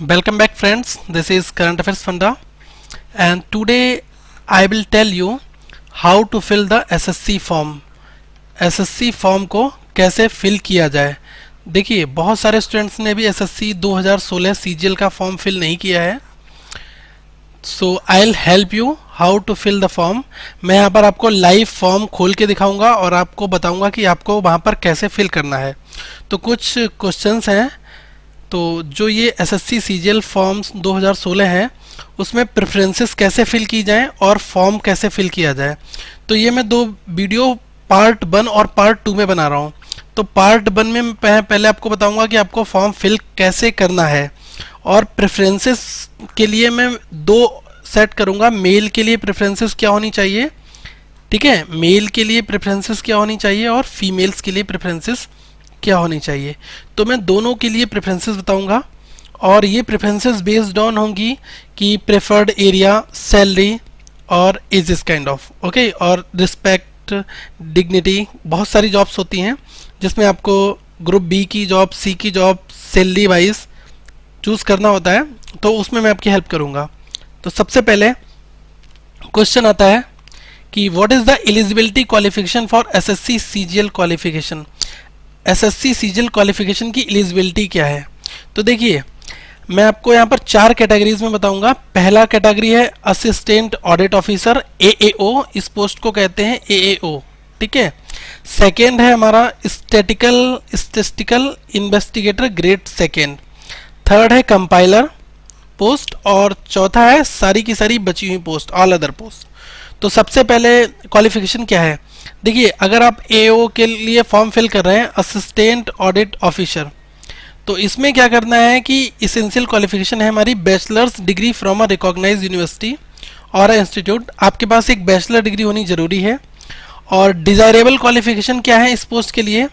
Welcome back friends, this is Current Affairs Funda and today I will tell you how to fill the SSC form. SSC form को कैसे fill किया जाए। देखिए बहुत सारे students ने भी SSC 2016 CGL का फॉर्म फिल नहीं किया है, so I will help you how to fill the form. मैं यहाँ पर आपको लाइव फॉर्म खोल के दिखाऊंगा और आपको बताऊंगा कि आपको वहाँ पर कैसे फिल करना है। तो कुछ क्वेश्चंस हैं, तो जो ये SSC CGL फॉर्म्स 2016 है उसमें प्रेफरेंसेस कैसे फिल की जाएं और फॉर्म कैसे फिल किया जाए, तो ये मैं दो वीडियो पार्ट 1 और पार्ट 2 में बना रहा हूँ। तो पार्ट 1 में मैं पहले आपको बताऊंगा कि आपको फॉर्म फिल कैसे करना है और प्रेफरेंसेस के लिए मैं दो सेट करूंगा। मेल के लिए प्रेफरेंसेस क्या होनी चाहिए, ठीक है, मेल के लिए प्रेफरेंसेस क्या होनी चाहिए और फीमेल्स के लिए प्रेफरेंसेस क्या होनी चाहिए। तो मैं दोनों के लिए प्रेफरेंसेस बताऊंगा और ये प्रेफरेंसेस बेस्ड ऑन होंगी कि प्रेफर्ड एरिया, सैलरी और एजेस काइंड ऑफ, ओके, और रिस्पेक्ट, डिग्निटी। बहुत सारी जॉब्स होती हैं जिसमें आपको ग्रुप बी की जॉब, सी की जॉब सैलरी वाइज चूज करना होता है, तो उसमें मैं आपकी हेल्प करूंगा। तो सबसे पहले क्वेश्चन आता है कि what is the eligibility qualification for SSC CGL qualification. SSC CGL qualification की एलिजिबिलिटी क्या है। तो देखिए मैं आपको यहाँ पर 4 कैटेगरीज में बताऊंगा। पहला कैटेगरी है असिस्टेंट ऑडिट ऑफिसर, AAO, इस पोस्ट को कहते हैं AAO, ठीक है। सेकेंड है हमारा statistical investigator grade second. Third है कंपाइलर पोस्ट और चौथा है सारी की सारी बची हुई पोस्ट, ऑल अदर पोस्ट। तो सबसे पहले क्वालिफिकेशन क्या है, देखिए अगर आप AO के लिए फॉर्म फिल कर रहे हैं असिस्टेंट ऑडिट ऑफिसर, तो इसमें क्या करना है कि इसेंशियल क्वालिफिकेशन है हमारी bachelor's degree from a recognised university और इंस्टीट्यूट। आपके पास एक बैचलर डिग्री होनी जरूरी है। और डिजायरेबल क्वालिफिकेशन क्या है इस पोस्ट के लिए,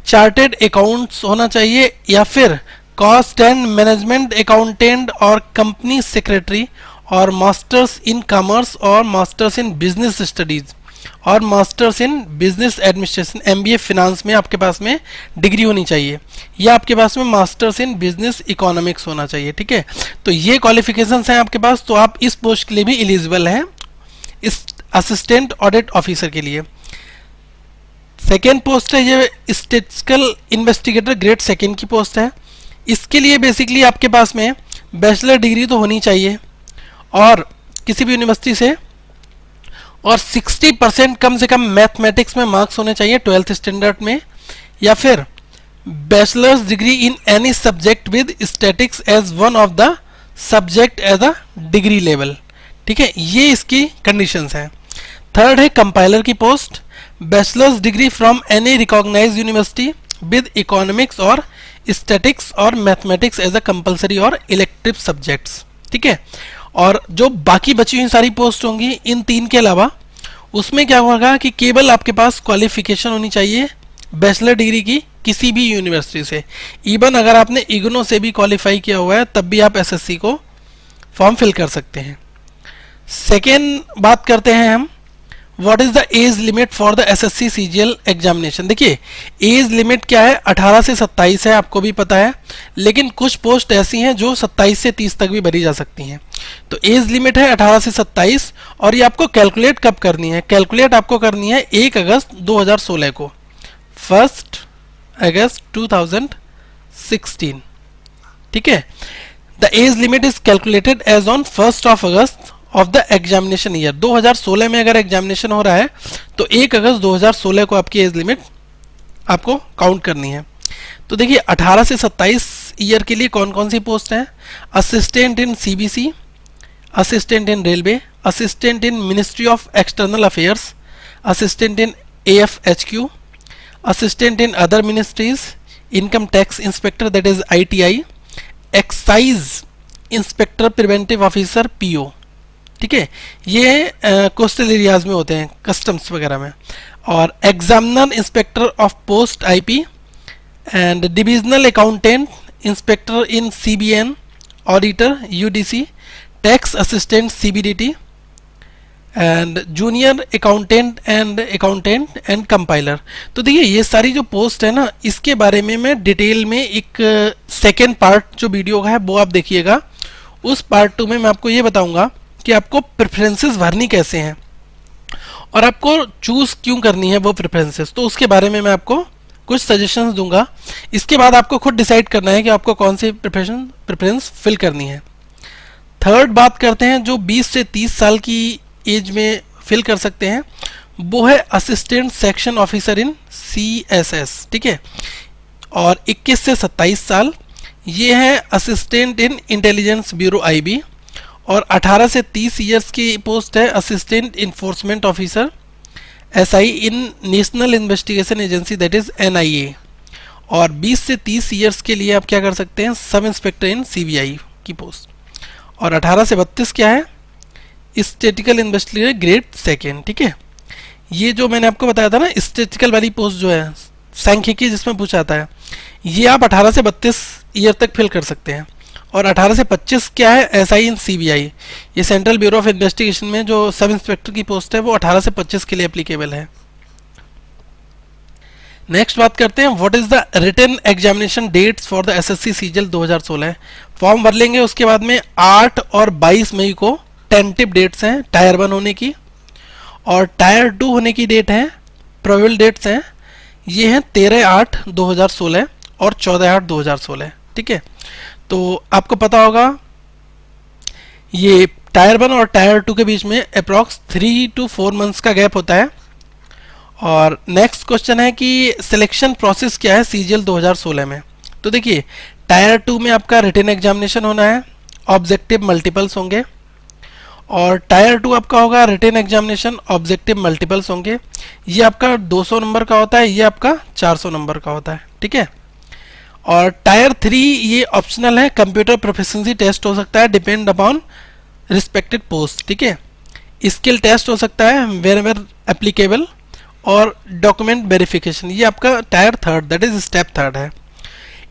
चार्टेड अकाउंट्स होना चाहिए या फिर कॉस्ट एंड मैनेजमेंट अकाउंटेंट और कंपनी सेक्रेटरी और मास्टर्स इन कॉमर्स और मास्टर्स इन बिजनेस स्टडीज और masters in business administration, MBA finance में आपके पास में डिग्री होनी चाहिए या आपके पास में मास्टर्स इन बिजनेस इकोनॉमिक्स होना चाहिए, ठीक है। तो ये क्वालिफिकेशंस हैं आपके पास, तो आप इस पोस्ट के लिए भी एलिजिबल हैं, इस असिस्टेंट ऑडिट ऑफिसर के लिए। सेकेंड पोस्ट है ये स्टैटिस्टिकल इन्वेस्टिगेटर ग्रेड सेकेंड की पोस्ट है। इसके लिए बेसिकली आपके पास में बैचलर डिग्री तो होनी चाहिए और किसी भी यूनिवर्सिटी से, और 60% कम से कम मैथमेटिक्स में मार्क्स होने चाहिए 12th स्टैंडर्ड में, या फिर bachelor's degree in any subject with statics as one of the subject as a degree level, ठीक है। ये इसकी कंडीशंस हैं। थर्ड है कंपाइलर की post, bachelor's degree from any recognised university with economics और स्टैटिक्स और मैथमेटिक्स एज अ कंपलसरी और इलेक्टिव सब्जेक्ट्स, ठीक है। और जो बाकी बची हुई सारी पोस्ट होंगी इन 3 के अलावा, उसमें क्या होगा कि केवल आपके पास क्वालिफिकेशन होनी चाहिए बैचलर डिग्री की किसी भी यूनिवर्सिटी से। इवन अगर आपने इग्नो से भी क्वालिफाई किया हुआ है तब भी आप SSC को फॉर्म फिल कर सकते हैं। सेकेंड बात करते हैं हम, what is the age limit for the SSC CGL examination. देखिए एज लिमिट क्या है, 18 से 27 है, आपको भी पता है, लेकिन कुछ पोस्ट ऐसी हैं जो 27 से 30 तक भी भरी जा सकती हैं। तो एज लिमिट है 18 से 27 और ये आपको कैलकुलेट कब करनी है, कैलकुलेट आपको करनी है 1 अगस्त 2016 को, 1 अगस्त 2016, ठीक है। The age limit is calculated as on 1 August of the examination year. 2016 में अगर एग्जामिनेशन हो रहा है तो 1 अगस्त 2016 को आपकी एज लिमिट आपको काउंट करनी है। तो देखिए 18 से 27 ईयर के लिए कौन कौन सी पोस्ट हैं, assistant in CBC, assistant in railway, assistant in ministry of external affairs, assistant in AFHQ, assistant in other ministries, income tax inspector that is ITI, excise inspector preventive officer PO, ठीक है। ये coastal areas में होते हैं, customs वगैरह में, और examiner inspector of post IP and divisional accountant inspector in CBN, auditor UDC, tax assistant CBDT, and junior accountant and compiler. तो देखिए ये सारी जो पोस्ट है ना, इसके बारे में मैं डिटेल में एक सेकेंड पार्ट जो वीडियो का है वो आप देखिएगा। उस पार्ट 2 में मैं आपको ये बताऊंगा कि आपको प्रेफरेंसेस भरनी कैसे हैं और आपको चूज क्यों करनी है वो प्रेफरेंसेस, तो उसके बारे में मैं आपको कुछ सजेशंस दूंगा। इसके बाद आपको खुद डिसाइड करना है कि आपको कौन सी प्रेफरेंस फिल करनी है। थर्ड बात करते हैं जो 20 से 30 साल की एज में फिल कर सकते हैं, वो है assistant section officer in CSS, ठीक है। और 21 से 27 साल ये है assistant in intelligence bureau IB। और 18 से 30 ईयर्स की पोस्ट है assistant enforcement officer SI in national investigation agency that is NIA। और 20 से 30 ईयर्स के लिए आप क्या कर सकते हैं, सब इंस्पेक्टर इन CBI की पोस्ट। और 18 से 32 क्या है, स्टैटिकल इन्वेस्टिगेटर ग्रेड 2, ठीक है। ये जो मैंने आपको बताया था ना स्टैटिकल वाली पोस्ट जो है सांख्यिकी जिसमें पूछा जाता है, ये आप 18 से 32 ईयर तक फिल कर सकते हैं। और 18 से 25 क्या है, SI इन CBI, ये सेंट्रल ब्यूरो ऑफ इन्वेस्टिगेशन में जो सब इंस्पेक्टर की पोस्ट है वो 18 से 25 के लिए एप्लीकेबल है। नेक्स्ट बात करते हैं what is the written examination dates for the SSC CGL 2016। Form भर लेंगे, उसके बाद में 8 और 22 मई को टेंटिव डेट्स हैं टायर 1 होने की, और टायर 2 होने की डेट है प्रोबेबल डेट्स हैं, ये हैं 13/8/2016 और 14/8/2016, ठीक है। तो आपको पता होगा ये टायर 1 और टायर 2 के बीच में अप्रॉक्स 3 to 4 मंथ्स का गैप होता है। और नेक्स्ट क्वेश्चन है कि सिलेक्शन प्रोसेस क्या है CGL 2016 में। तो देखिए टायर 2 में आपका रिटन एग्जामिनेशन होना है, ऑब्जेक्टिव मल्टीपल्स होंगे। और टायर 2 आपका होगा रिटन एग्जामिनेशन, ऑब्जेक्टिव मल्टीपल्स होंगे। ये आपका 200 नंबर का होता है, ये आपका 400 नंबर का होता है, ठीक है। और टायर 3 ये ऑप्शनल है, कंप्यूटर प्रोफिशिएंसी टेस्ट हो सकता है डिपेंड अपॉन रिस्पेक्टेड पोस्ट, ठीक है। स्किल टेस्ट हो सकता है वेर एवर एप्लीकेबल, और डॉक्यूमेंट वेरिफिकेशन, ये आपका टायर 3 दैट इज स्टेप 3 है।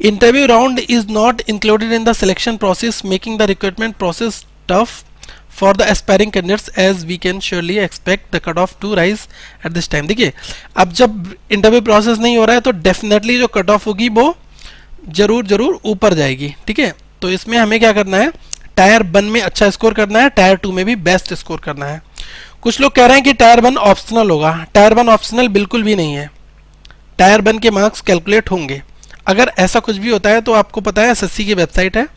Interview round is not included in the selection process making the recruitment process tough for the aspiring candidates as we can surely expect the cut off to rise at this time. देखिए अब जब interview process नहीं हो रहा है तो definitely जो cut off होगी वो जरूर ऊपर जाएगी, ठीक है। तो इसमें हमें क्या करना है, टायर 1 में अच्छा स्कोर करना है, टायर 2 में भी बेस्ट स्कोर करना है। कुछ लोग कह रहे हैं कि टायर 1 ऑप्शनल होगा, टायर 1 ऑप्शनल बिल्कुल भी नहीं है, टायर 1 के मार्क्स कैलकुलेट होंगे। अगर ऐसा कुछ भी होता है तो आपको पता है SSC की वेबसाइट है,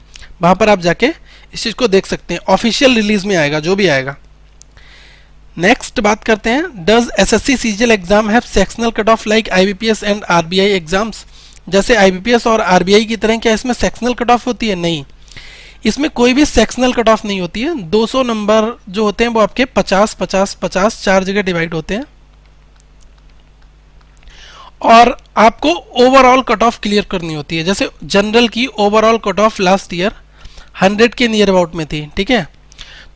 वहां पर आप जाके इस चीज को देख सकते हैं, ऑफिशियल रिलीज में आएगा जो भी आएगा। नेक्स्ट बात करते हैं does SSC CGL exam have sectional cut off like IBPS and RBI exams. जैसे IBPS और RBI की तरह क्या इसमें सेक्शनल कट ऑफ होती है? नहीं, इसमें कोई भी सेक्शनल कट ऑफ नहीं होती है। 200 नंबर जो होते हैं वो आपके 50-50-50 4 जगह डिवाइड होते हैं, और आपको ओवरऑल कट ऑफ क्लियर करनी होती है। जैसे जनरल की overall cut off last year 100 के नियर अबाउट में थी, ठीक है।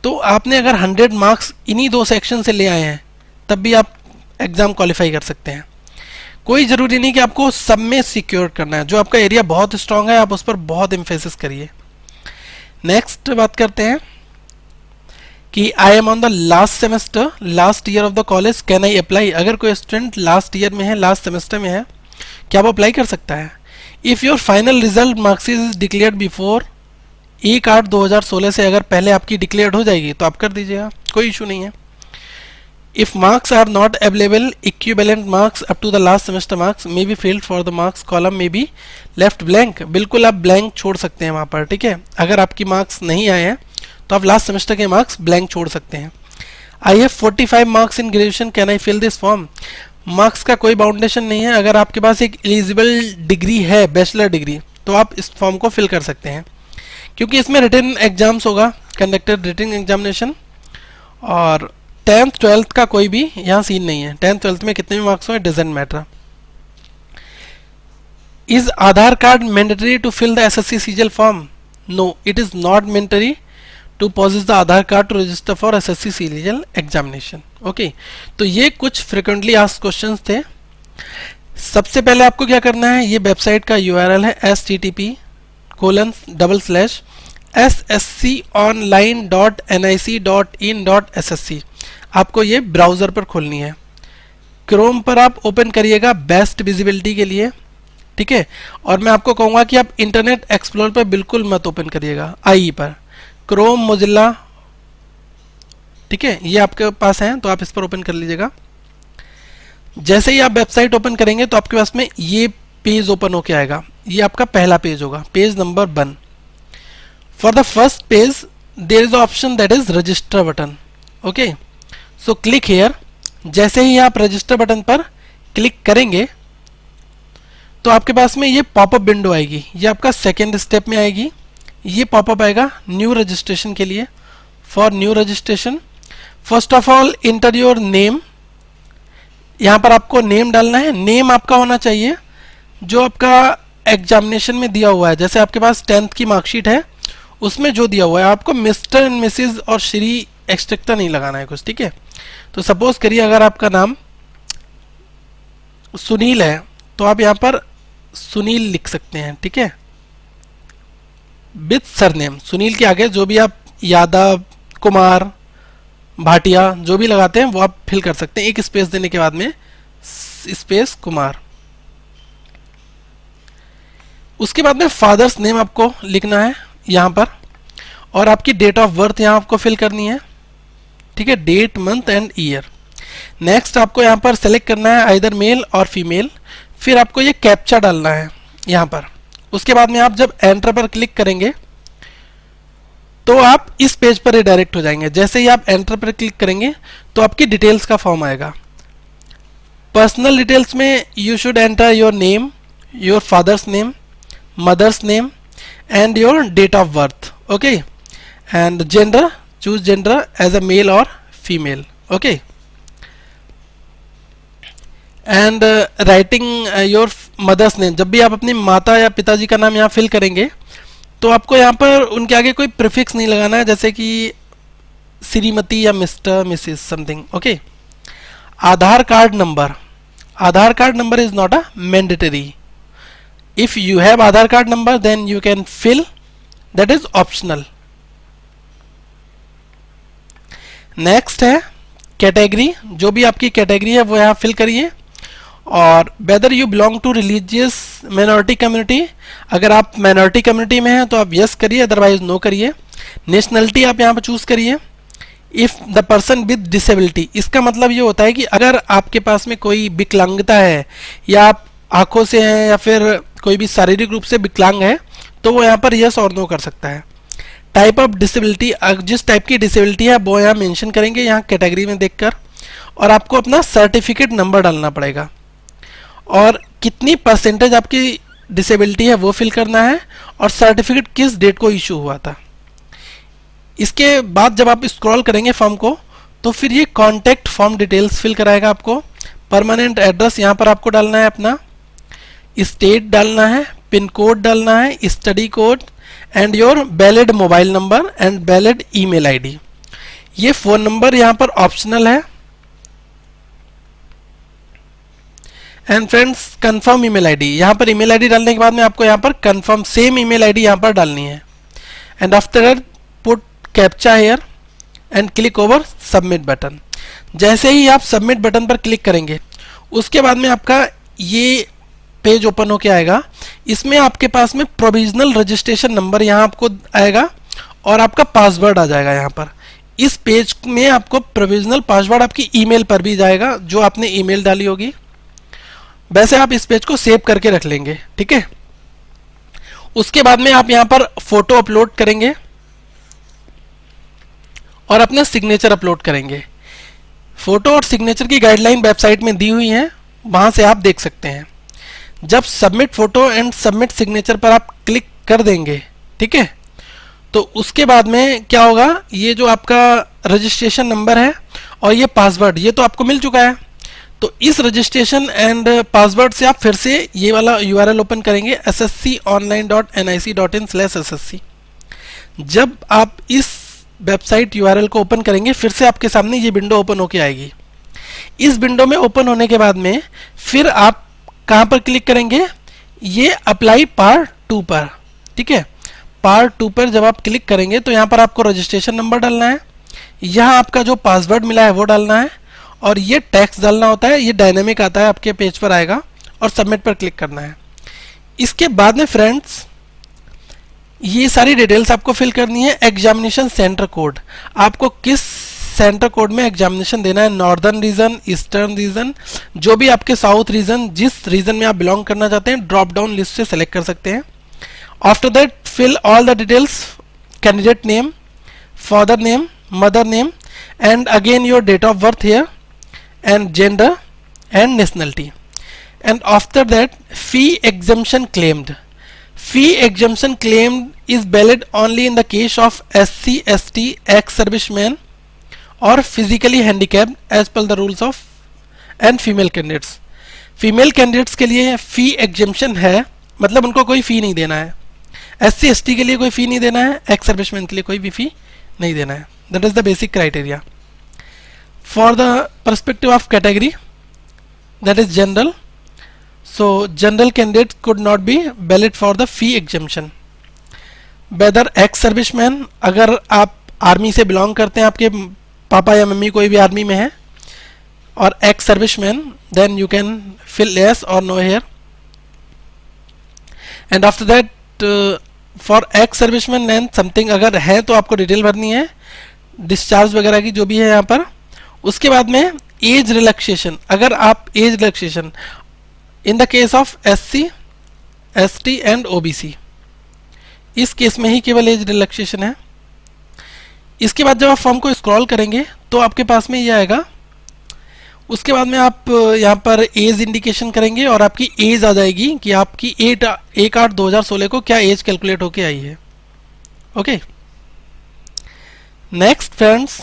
तो आपने अगर 100 मार्क्स इन्हीं 2 सेक्शन से ले आए हैं तब भी आप एग्जाम क्वालिफाई कर सकते हैं। कोई जरूरी नहीं कि आपको सब में सिक्योर करना है, जो आपका एरिया बहुत स्ट्रांग है आप उस पर बहुत एम्फेसिस करिए। नेक्स्ट बात करते हैं कि I am on the last semester last year of the college can I apply. अगर कोई स्टूडेंट लास्ट ईयर में है, लास्ट सेमेस्टर में है, क्या वो अप्लाई कर सकता है? If your final result marksheet is declared before 1/8/2016 से अगर पहले आपकी डिक्लेयर्ड हो जाएगी तो आप कर दीजिएगा, कोई इशू नहीं है। If marks are not available equivalent marks up to the last semester marks may be filled for the marks column में बी लेफ्ट ब्लैंक। बिल्कुल आप ब्लैंक छोड़ सकते हैं वहां पर, ठीक है। अगर आपकी मार्क्स नहीं आए हैं तो आप लास्ट सेमेस्टर के मार्क्स ब्लैंक छोड़ सकते हैं। I have 45 marks in graduation can I fill this form. Marks का कोई बाउंडेशन नहीं है, अगर आपके पास एक एलिजिबल डिग्री है बैचलर डिग्री तो आप इस फॉर्म को फिल कर सकते हैं, क्योंकि इसमें रिटन एग्जाम्स होगा, कंडक्टेड रिटन एग्जामिनेशन। और 10th 12th का कोई भी यहाँ सीन नहीं है, 10th 12th में कितने भी मार्क्स हो doesn't matter. Is Aadhaar card mandatory to fill the SSC CGL form? No, it is not mandatory to possess the Aadhaar card to register for SSC CGL examination. Okay, तो ये कुछ frequently asked questions थे। सबसे पहले आपको क्या करना है, ये वेबसाइट का URL है http://ssconline.nic.in.ssc। आपको ये ब्राउज़र पर खोलनी है। क्रोम पर आप ओपन करिएगा बेस्ट विजिबिलिटी के लिए, ठीक है। और मैं आपको कहूँगा कि आप इंटरनेट एक्सप्लोरर पर बिल्कुल मत ओपन करिएगा, IE पर, क्रोम, मोजिल्ला, ठीक है, ये आपके पास है तो आप इस पर ओपन कर लीजिएगा। जैसे ही आप वेबसाइट ओपन करेंगे तो आपके पास में ये पेज ओपन होके आएगा। ये आपका पहला पेज होगा, page number 1। For the first page there is option that is register button. Okay, so click here. जैसे ही आप रजिस्टर बटन पर क्लिक करेंगे तो आपके पास में ये पॉपअप विंडो आएगी। ये आपका सेकेंड स्टेप में आएगी। ये पॉपअप आएगा न्यू रजिस्ट्रेशन के लिए। For new registration first of all inter your name. यहाँ पर आपको नेम डालना है। नेम आपका होना चाहिए जो आपका एग्जामिनेशन में दिया हुआ है। जैसे आपके पास 10th की मार्कशीट है, उसमें जो दिया हुआ है, आपको मिस्टर एंड मिसिज और श्री एक्सट्रा नहीं लगाना है कुछ, ठीक है। तो सपोज करिए अगर आपका नाम सुनील है तो आप यहाँ पर सुनील लिख सकते हैं, ठीक है, विथ सरनेम। सुनील के आगे जो भी आप यादव, कुमार, भाटिया जो भी लगाते हैं वो आप फिल कर सकते हैं। एक स्पेस देने के बाद में स्पेस कुमार। उसके बाद में फादर्स नेम आपको लिखना है यहाँ पर, और आपकी डेट ऑफ बर्थ यहाँ आपको फिल करनी है, ठीक है, date, month and year. Next आपको यहाँ पर सेलेक्ट करना है आइदर मेल और फीमेल। फिर आपको ये कैप्चा डालना है यहाँ पर। उसके बाद में आप जब एंटर पर क्लिक करेंगे तो आप इस पेज पर रिडायरेक्ट हो जाएंगे। जैसे ही आप एंटर पर क्लिक करेंगे तो आपकी डिटेल्स का फॉर्म आएगा। पर्सनल डिटेल्स में you should enter your name, your father's name, mother's name and your date of birth, okay, and gender, choose gender as a male और female, okay, and writing your mother's name. जब भी आप अपनी माता या पिताजी का नाम यहाँ फिल करेंगे तो आपको यहाँ पर उनके आगे कोई प्रीफिक्स नहीं लगाना है, जैसे कि श्रीमती या mister, missus, something, okay. Aadhaar card number, Aadhaar card number is not a mandatory. If you have Aadhaar card number then you can fill, that is optional. Next है कैटेगरी। जो भी आपकी कैटेगरी है वो यहाँ फिल करिए। और whether you belong to religious minority community, अगर आप माइनॉरिटी कम्युनिटी में हैं तो आप यस करिए, अदरवाइज नो करिए। नेशनलिटी आप यहाँ पर चूज करिए। If the person with disability, इसका मतलब ये होता है कि अगर आपके पास में कोई विकलांगता है या आप आंखों से हैं या फिर कोई भी शारीरिक रूप से विकलांग है तो वो यहाँ पर यस और नो कर सकता है। टाइप ऑफ डिसेबिलिटी, जिस टाइप की डिसेबिलिटी है वो यहाँ मेंशन करेंगे यहाँ कैटेगरी में देखकर, और आपको अपना सर्टिफिकेट नंबर डालना पड़ेगा और कितनी परसेंटेज आपकी डिसेबिलिटी है वो फिल करना है और सर्टिफिकेट किस डेट को इशू हुआ था। इसके बाद जब आप स्क्रॉल करेंगे फॉर्म को तो फिर ये कॉन्टैक्ट फॉर्म डिटेल्स फिल कराएगा आपको। परमानेंट एड्रेस यहाँ पर आपको डालना है, अपना स्टेट डालना है, पिन कोड डालना है, study code and your valid mobile number and valid email ID. ये फोन नंबर यहाँ पर ऑप्शनल है। And friends confirm email ID, यहाँ पर ईमेल आईडी डालने के बाद में आपको यहाँ पर कंफर्म सेम ईमेल आईडी यहाँ पर डालनी है। And after put captcha here and click over submit button. जैसे ही आप सबमिट बटन पर क्लिक करेंगे उसके बाद में आपका ये पेज ओपन होके आएगा। इसमें आपके पास में प्रोविजनल रजिस्ट्रेशन नंबर यहाँ आपको आएगा और आपका पासवर्ड आ जाएगा यहाँ पर। इस पेज में आपको प्रोविजनल पासवर्ड आपकी ईमेल पर भी जाएगा जो आपने ईमेल डाली होगी। वैसे आप इस पेज को सेव करके रख लेंगे, ठीक है। उसके बाद में आप यहाँ पर फोटो अपलोड करेंगे और अपना सिग्नेचर अपलोड करेंगे। फोटो और सिग्नेचर की गाइडलाइन वेबसाइट में दी हुई है, वहां से आप देख सकते हैं। जब submit photo and submit signature पर आप क्लिक कर देंगे, ठीक है, तो उसके बाद में क्या होगा, ये जो आपका रजिस्ट्रेशन नंबर है और ये पासवर्ड ये तो आपको मिल चुका है। तो इस रजिस्ट्रेशन एंड पासवर्ड से आप फिर से ये वाला URL ओपन करेंगे ssconline.nic.in/ssc। जब आप इस वेबसाइट URL को ओपन करेंगे फिर से आपके सामने ये विंडो ओपन होके आएगी। इस विंडो में ओपन होने के बाद में फिर आप कहाँ पर क्लिक करेंगे, ये अप्लाई पार्ट 2 पर, ठीक है। पार्ट 2 पर जब आप क्लिक करेंगे तो यहाँ पर आपको रजिस्ट्रेशन नंबर डालना है यहाँ आपका जो पासवर्ड मिला है वो डालना है और ये टेक्स्ट डालना होता है, ये डायनेमिक आता है, आपके पेज पर आएगा और सबमिट पर क्लिक करना है। इसके बाद में फ्रेंड्स ये सारी डिटेल्स आपको फिल करनी है। एग्जामिनेशन सेंटर कोड, आपको किस सेंटर कोड में एग्जामिनेशन देना है, नॉर्दर्न रीजन, ईस्टर्न रीजन, जो भी आपके साउथ रीजन, जिस रीजन में आप बिलोंग करना चाहते हैं ड्रॉप डाउन लिस्ट से सेलेक्ट कर सकते हैं। After that fill all the details, candidate name, father name, mother name, and again your date of birth here, and gender and nationality. And after that, fee exemption claimed. Fee exemption claimed is valid only in the case of SC, ST, ex-servicemen or physically handicapped as per the rules of and female candidates. Female candidates के लिए फी exemption है, मतलब उनको कोई फी नहीं देना है। SC, ST के लिए कोई फी नहीं देना है, एक्स सर्विसमैन के लिए कोई भी फी नहीं देना है। That is the basic criteria. For the perspective of category, that is general, so general candidates could not be valid for the fee exemption. Whether ex serviceman, अगर आप आर्मी से बिलोंग करते हैं, आपके पापा या मम्मी कोई भी आर्मी में है, और ex serviceman, then you can fill yes or no here. And after that, for ex serviceman and something अगर है तो आपको डिटेल भरनी है, डिस्चार्ज वगैरह की जो भी है यहाँ पर। उसके बाद में एज रिलैक्सेशन, अगर आप age relaxation in the case of SC, ST and OBC, इस केस में ही केवल एज रिलैक्सेशन है। इसके बाद जब आप फॉर्म को स्क्रॉल करेंगे तो आपके पास में ये आएगा। उसके बाद में आप यहाँ पर एज इंडिकेशन करेंगे और आपकी एज आ जाएगी कि आपकी 1/8/2016 को क्या एज कैलकुलेट होके आई है। ओके, नेक्स्ट फ्रेंड्स,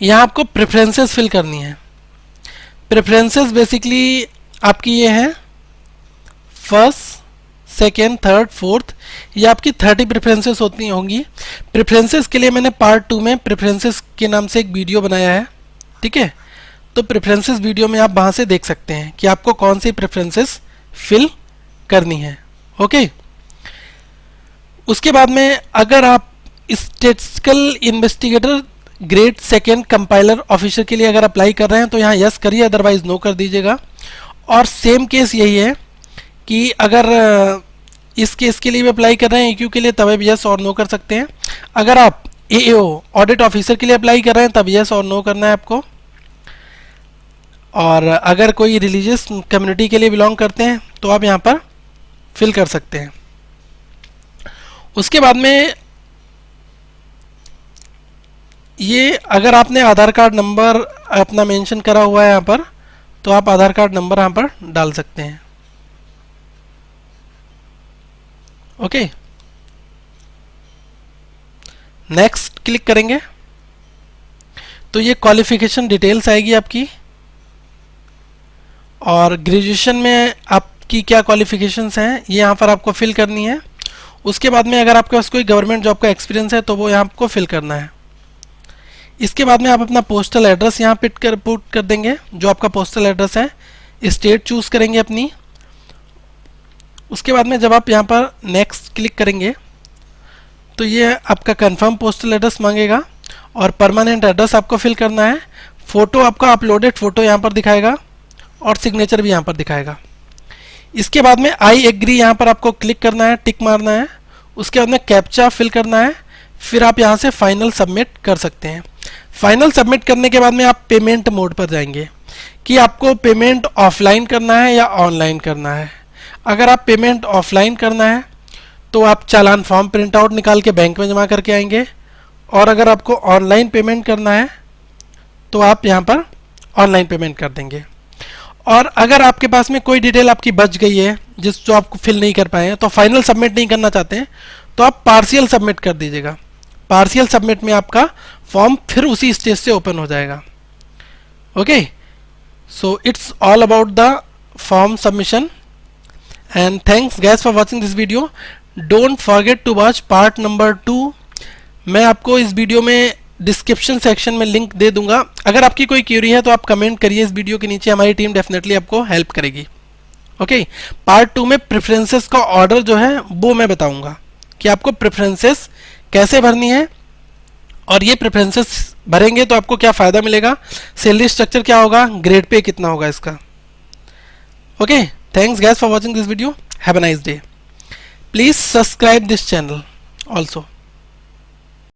यहाँ आपको प्रेफरेंसेस फिल करनी है। प्रेफरेंसेस बेसिकली आपकी ये है फर्स्ट, सेकेंड, थर्ड, फोर्थ, ये आपकी 30 प्रेफरेंसेस होती होंगी। प्रेफरेंसेस के लिए मैंने पार्ट 2 में प्रेफरेंसेस के नाम से एक वीडियो बनाया है, ठीक है। तो प्रेफरेंसेस वीडियो में आप वहाँ से देख सकते हैं कि आपको कौन सी प्रेफरेंसेस फिल करनी है। ओके, उसके बाद में अगर आप statistical investigator grade 2 compiler officer के लिए अगर अप्लाई कर रहे हैं तो यहाँ यस करिए, अदरवाइज नो कर दीजिएगा। और सेम केस यही है कि अगर इस केस के लिए भी अप्लाई कर रहे हैं EQ के लिए, तब भी यस और नो कर सकते हैं। अगर आप AAO ऑडिट ऑफिसर के लिए अप्लाई कर रहे हैं तब यस और नो करना है आपको। और अगर कोई रिलीजियस कम्युनिटी के लिए बिलोंग करते हैं तो आप यहाँ पर फिल कर सकते हैं। उसके बाद में ये अगर आपने आधार कार्ड नंबर अपना मेंशन करा हुआ है यहाँ पर, तो आप आधार कार्ड नंबर यहाँ पर डाल सकते हैं। ओके, नेक्स्ट क्लिक करेंगे तो ये क्वालिफिकेशन डिटेल्स आएगी आपकी, और ग्रेजुएशन में आपकी क्या क्वालिफिकेशंस हैं ये यहाँ पर आपको फिल करनी है। उसके बाद में अगर आपके पास कोई गवर्नमेंट जॉब का एक्सपीरियंस है तो वो यहाँ आपको फिल करना है। इसके बाद में आप अपना पोस्टल एड्रेस यहाँ पुट कर देंगे, जो आपका पोस्टल एड्रेस है। स्टेट चूज़ करेंगे अपनी। उसके बाद में जब आप यहाँ पर नेक्स्ट क्लिक करेंगे तो ये आपका कंफर्म पोस्टल एड्रेस मांगेगा और परमानेंट एड्रेस आपको फिल करना है। फ़ोटो आपका अपलोडेड फ़ोटो यहाँ पर दिखाएगा और सिग्नेचर भी यहाँ पर दिखाएगा। इसके बाद में आई एग्री यहाँ पर आपको क्लिक करना है, टिक मारना है। उसके बाद में कैप्चा फिल करना है, फिर आप यहाँ से फाइनल सबमिट कर सकते हैं। फाइनल सबमिट करने के बाद में आप पेमेंट मोड पर जाएंगे कि आपको पेमेंट ऑफलाइन करना है या ऑनलाइन करना है। अगर आप पेमेंट ऑफलाइन करना है तो आप चालान फॉर्म प्रिंट आउट निकाल के बैंक में जमा करके आएंगे, और अगर आपको ऑनलाइन पेमेंट करना है तो आप यहाँ पर ऑनलाइन पेमेंट कर देंगे। और अगर आपके पास में कोई डिटेल आपकी बच गई है जो आपको फिल नहीं कर पाए हैं, तो फाइनल सबमिट नहीं करना चाहते हैं, तो आप पार्शियल सबमिट कर दीजिएगा। पार्शियल सबमिट में आपका फॉर्म फिर उसी स्टेज से ओपन हो जाएगा। Okay, so it's all about the form submission, and thanks guys for watching this video. Don't forget to watch part number 2। मैं आपको इस वीडियो में डिस्क्रिप्शन सेक्शन में लिंक दे दूंगा। अगर आपकी कोई क्यूरी है तो आप कमेंट करिए इस वीडियो के नीचे, हमारी टीम डेफिनेटली आपको हेल्प करेगी। ओके, पार्ट 2 में प्रेफरेंसेस का ऑर्डर जो है वो मैं बताऊंगा कि आपको प्रेफरेंसेस कैसे भरनी है और ये प्रेफरेंसेस भरेंगे तो आपको क्या फ़ायदा मिलेगा, सैलरी स्ट्रक्चर क्या होगा, ग्रेड पे कितना होगा इसका। Okay, thanks guys for watching this video, have a nice day, please subscribe this channel also.